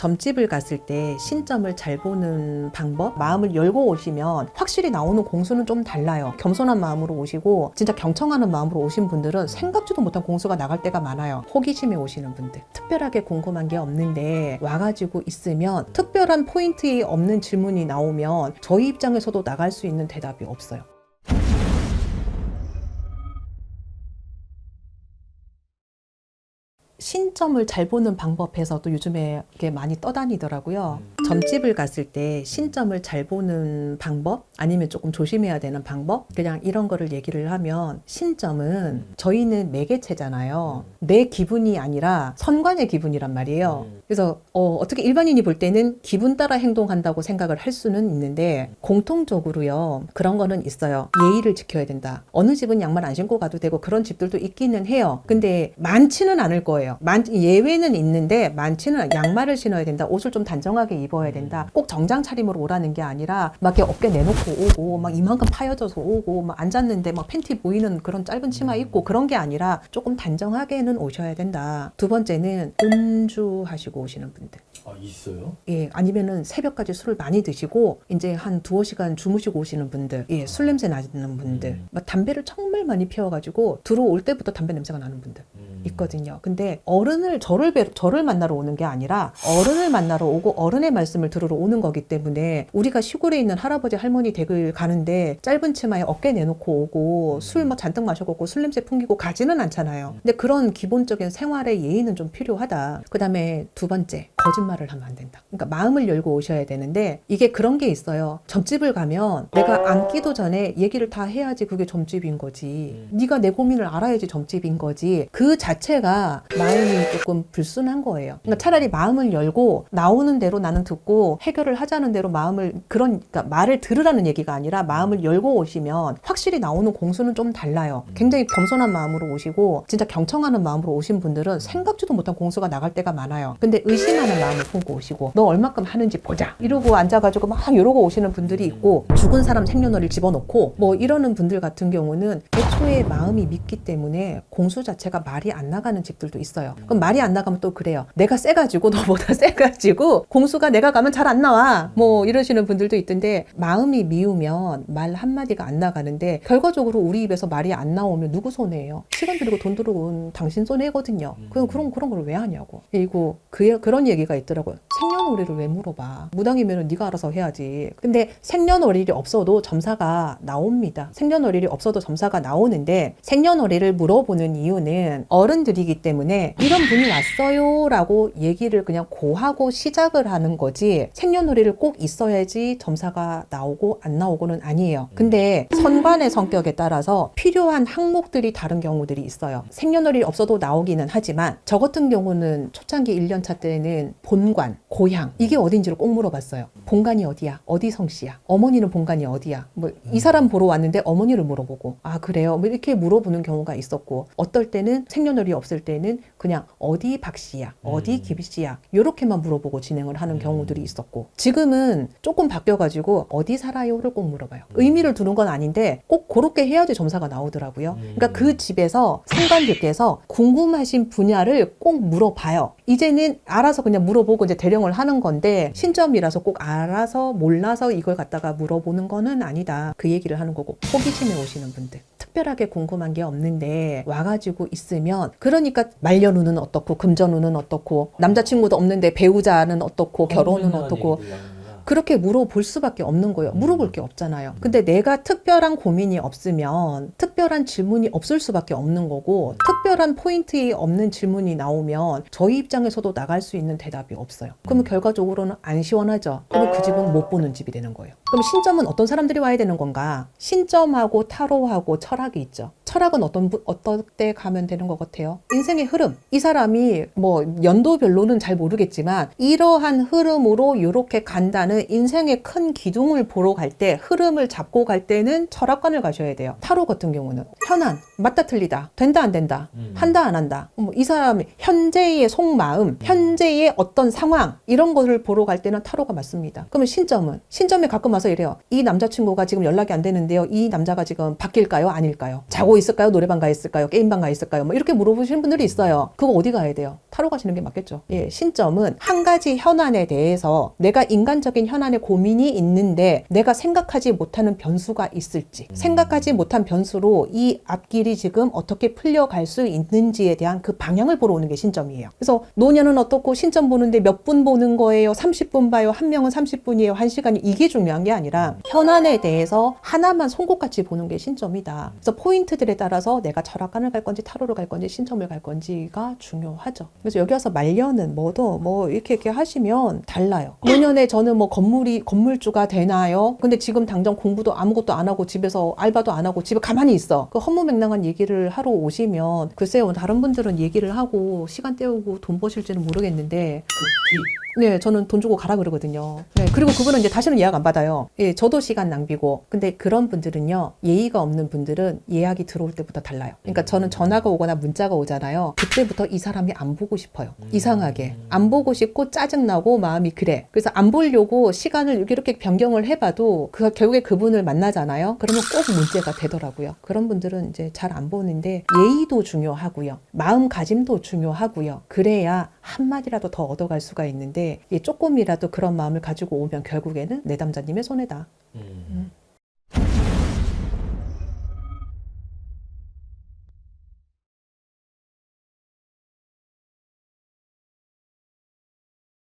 점집을 갔을 때 신점을 잘 보는 방법, 마음을 열고 오시면 확실히 나오는 공수는 좀 달라요. 겸손한 마음으로 오시고 진짜 경청하는 마음으로 오신 분들은 생각지도 못한 공수가 나갈 때가 많아요. 호기심에 오시는 분들, 특별하게 궁금한 게 없는데 와가지고 있으면 특별한 포인트에 없는 질문이 나오면 저희 입장에서도 나갈 수 있는 대답이 없어요. 신점을 잘 보는 방법에서도 요즘에 이게 많이 떠다니더라고요. 점집을 갔을 때 신점을 잘 보는 방법, 아니면 조금 조심해야 되는 방법, 그냥 이런 거를 얘기를 하면, 신점은 저희는 매개체잖아요. 내 기분이 아니라 선관의 기분이란 말이에요. 그래서 어떻게 일반인이 볼 때는 기분 따라 행동한다고 생각을 할 수는 있는데, 공통적으로요 그런 거는 있어요. 예의를 지켜야 된다. 어느 집은 양말 안 신고 가도 되고 그런 집들도 있기는 해요. 근데 많지는 않을 거예요. 예외는 있는데 많지는, 양말을 신어야 된다, 옷을 좀 단정하게 입어야 된다, 꼭 정장 차림으로 오라는 게 아니라 막 이렇게 어깨 내놓고 오고 막 이만큼 파여져서 오고 막 앉았는데 막 팬티 보이는 그런 짧은 치마 입고 그런 게 아니라 조금 단정하게는 오셔야 된다. 두 번째는 음주하시고 오시는 분들. 아, 있어요? 예, 아니면은 새벽까지 술을 많이 드시고 이제 한 두어 시간 주무시고 오시는 분들, 예, 술 냄새 나는 분들, 막 담배를 정말 많이 피워가지고 들어올 때부터 담배 냄새가 나는 분들 있거든요. 근데 저를 만나러 오는 게 아니라 어른을 만나러 오고 어른의 말씀을 들으러 오는 거기 때문에, 우리가 시골에 있는 할아버지 할머니 댁을 가는데 짧은 치마에 어깨 내놓고 오고 술 막 잔뜩 마셔갖고 술 냄새 풍기고 가지는 않잖아요. 근데 그런 기본적인 생활의 예의는 좀 필요하다. 그 다음에 두 번째, 거짓말을 하면 안 된다. 그러니까 마음을 열고 오셔야 되는데, 이게 그런 게 있어요. 점집을 가면 내가 앉기도 전에 얘기를 다 해야지 그게 점집인 거지. 네가 내 고민을 알아야지 점집인 거지. 그 자체가 마음이 조금 불순한 거예요. 그러니까 차라리 마음을 열고 나오는 대로 나는 듣고 해결을 하자는 대로 그러니까 말을 들으라는 얘기가 아니라 마음을 열고 오시면 확실히 나오는 공수는 좀 달라요. 굉장히 겸손한 마음으로 오시고 진짜 경청하는 마음으로 오신 분들은 생각지도 못한 공수가 나갈 때가 많아요. 근데 의심하는 마음을 품고 오시고 너 얼마큼 하는지 보자 이러고 앉아가지고 막 이러고 오시는 분들이 있고, 죽은 사람 생년월일 집어넣고 뭐 이러는 분들 같은 경우는 애초에 마음이 믿기 때문에 공수 자체가 말이 안 나가는 집들도 있어요. 그럼 말이 안 나가면 또 그래요. 내가 세가지고 너보다 세가지고 공수가 내가 가면 잘 안 나와 뭐 이러시는 분들도 있던데, 마음이 미우면 말 한마디가 안 나가는데 결과적으로 우리 입에서 말이 안 나오면 누구 손해예요? 시간 들이고 돈 들이고 당신 손해거든요. 그런 걸 왜 하냐고. 그리고 그런 얘기가 있더라고요. 생년월일을 왜 물어봐? 무당이면 네가 알아서 해야지. 근데 생년월일이 없어도 점사가 나옵니다. 생년월일이 없어도 점사가 나오는데, 생년월일을 물어보는 이유는 어른들이기 때문에 이런 분이 왔어요 라고 얘기를 그냥 고하고 시작을 하는 거지, 생년월일을 꼭 있어야지 점사가 나오고 안 나오고는 아니에요. 근데 선관의 성격에 따라서 필요한 항목들이 다른 경우들이 있어요. 생년월일이 없어도 나오기는 하지만, 저 같은 경우는 초창기 1년차 때는 본관, 고향, 이게 어딘지를 꼭 물어봤어요. 본관이 어디야? 어디 성씨야? 어머니는 본관이 어디야? 뭐 이 사람 보러 왔는데 어머니를 물어보고, 아 그래요? 뭐 이렇게 물어보는 경우가 있었고, 어떨 때는 생년월일이 없을 때는 그냥 어디 박씨야? 어디 김씨야? 이렇게만 물어보고 진행을 하는 경우들이 있었고, 지금은 조금 바뀌어가지고 어디 살아요를 꼭 물어봐요. 의미를 두는 건 아닌데 꼭 그렇게 해야지 점사가 나오더라고요. 그러니까 그 집에서 상관들께서 궁금하신 분야를 꼭 물어봐요. 이제는 알아서 그냥 물어보고 이제 대령을 하는 건데, 신점이라서 꼭 알아서 몰라서 이걸 갖다가 물어보는 거는 아니다, 그 얘기를 하는 거고. 호기심에 오시는 분들, 특별하게 궁금한 게 없는데 와가지고 있으면, 그러니까 말년운은 어떻고 금전운은 어떻고 남자친구도 없는데 배우자는 어떻고 결혼은 어떻고 그렇게 물어볼 수밖에 없는 거예요. 물어볼 게 없잖아요. 근데 내가 특별한 고민이 없으면 특별한 질문이 없을 수밖에 없는 거고, 특별한 포인트에 없는 질문이 나오면 저희 입장에서도 나갈 수 있는 대답이 없어요. 그러면 결과적으로는 안 시원하죠. 그러면 그 집은 못 보는 집이 되는 거예요. 그럼 신점은 어떤 사람들이 와야 되는 건가? 신점하고 타로하고 철학이 있죠. 철학은 어떤 때 가면 되는 것 같아요? 인생의 흐름. 이 사람이 뭐 연도별로는 잘 모르겠지만 이러한 흐름으로 이렇게 간다는 타로보다는 인생의 큰 기둥을 보러 갈 때, 흐름을 잡고 갈 때는 철학관을 가셔야 돼요. 타로 같은 경우는 현안, 맞다 틀리다, 된다 안 된다, 한다 안 한다, 이 사람의 현재의 속마음, 현재의 어떤 상황, 이런 거를 보러 갈 때는 타로가 맞습니다. 그러면 신점에 가끔 와서 이래요. 이 남자친구가 지금 연락이 안 되는데요, 이 남자가 지금 바뀔까요 아닐까요, 자고 있을까요, 노래방 가 있을까요, 게임방 가 있을까요, 뭐 이렇게 물어보시는 분들이 있어요. 그거 어디 가야 돼요? 타로 가시는 게 맞겠죠. 예, 신점은 한 가지 현안에 대해서 내가 인간적인 현안에 고민이 있는데 내가 생각하지 못하는 변수가 있을지, 생각하지 못한 변수로 이 앞길이 지금 어떻게 풀려갈 수 있는지에 대한 그 방향을 보러 오는 게 신점이에요. 그래서 노년은 어떻고 신점 보는데 몇 분 보는 거예요, 30분 봐요, 한 명은 30분이에요, 1시간이, 이게 중요한 게 아니라 현안에 대해서 하나만 송곳같이 보는 게 신점이다. 그래서 포인트들에 따라서 내가 철학관을 갈 건지 타로를 갈 건지 신점을 갈 건지가 중요하죠. 그래서 여기 와서 말년은 뭐 이렇게 하시면 달라요. 노년에 저는 뭐 건물주가 되나요? 근데 지금 당장 공부도 아무것도 안 하고 집에서 알바도 안 하고 집에 가만히 있어. 그 허무맹랑한 얘기를 하러 오시면 글쎄요, 다른 분들은 얘기를 하고 시간 때우고 돈 버실지는 모르겠는데 네, 저는 돈 주고 가라 그러거든요. 네, 그리고 그분은 이제 다시는 예약 안 받아요. 예, 저도 시간 낭비고. 근데 그런 분들은요, 예의가 없는 분들은 예약이 들어올 때부터 달라요. 그러니까 저는 전화가 오거나 문자가 오잖아요. 그때부터 이 사람이 안 보고 싶어요. 이상하게. 안 보고 싶고 짜증나고 마음이 그래. 그래서 안 보려고 시간을 이렇게 변경을 해봐도 결국에 그분을 만나잖아요. 그러면 꼭 문제가 되더라고요. 그런 분들은 이제 잘 안 보는데 예의도 중요하고요. 마음가짐도 중요하고요. 그래야 한마디라도 더 얻어갈 수가 있는데 조금이라도 그런 마음을 가지고 오면 결국에는 내담자님의 손해다.